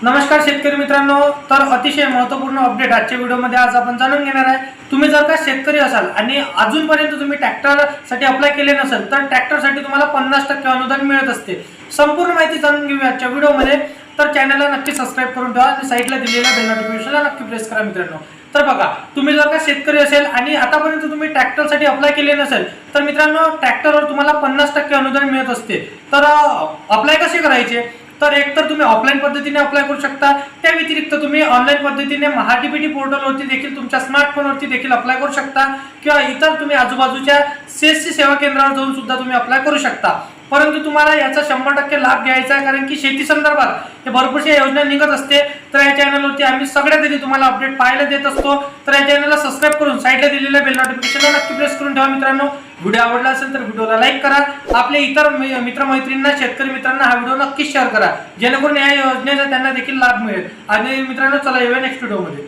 नमस्कार शेतकरी मित्रांनो, तर अतिशय महत्त्वपूर्ण अपडेट आजच्या व्हिडिओमध्ये आज आपण जाणून घेणार आहे। तुम्ही जर का शेतकरी असाल आणि अजूनपर्यंत तुम्ही ट्रॅक्टरसाठी अप्लाय केले नसेल तर ट्रॅक्टरसाठी तुम्हाला 50% अनुदान मिळत असते। संपूर्ण माहिती जाणून घेऊया आजच्या व्हिडिओमध्ये। तर चॅनलला नक्की सबस्क्राइब करून ठेवा आणि साइडला दिलेल्या बेल नोटिफिकेशनला नक्की प्रेस करा मित्रांनो। तर बघा, तुम्ही जर का शेतकरी असेल आणि आतापर्यंत तुम्ही ट्रॅक्टरसाठी अप्लाय केले नसेल तर मित्रांनो ट्रॅक्टरवर तुम्हाला 50% अनुदान मिळत असते। तर अप्लाय कसे करायचे? तर एक तर तुम्ही ऑफलाइन पद्धतीने अप्लाय करू शकता, त्या व्यतिरिक्त तुम्ही ऑनलाइन पद्धतीने महाडीबीटी पोर्टलवरती देखील तुमच्या स्मार्टफोनवरती देखील अप्लाय करू शकता किंवा इतर तुम्ही आजूबाजूच्या सीएससी सेवा केंद्रावर जाऊन सुद्धा तुम्ही अप्लाय करू शकता। परंतु तुम्हाला याचा 100% लाभ घ्यायचा आहे, कारण की शेती संदर्भात हे भरपूरशा योजना निघत असते। तर या चॅनलवरती आम्ही सगळ्यात आधी तुम्हाला अपडेट पाहायला देत असतो। तर या चॅनलला सबस्क्राइब करून साइडला दिलेल्या बेल नोटिफिकेशनला नक्की प्रेस करून ठेवा मित्रांनो। व्हिडिओ आवडला असेल तर व्हिडिओला लाईक करा, आपल्या इतर मित्रमैत्रिणींना शेतकरी मित्रांना हा व्हिडिओ नक्की शेअर करा, जेणेकरून या योजनेचा त्यांना देखील लाभ मिळेल। आणि मित्रांनो चला येऊया नेक्स्ट व्हिडिओमध्ये।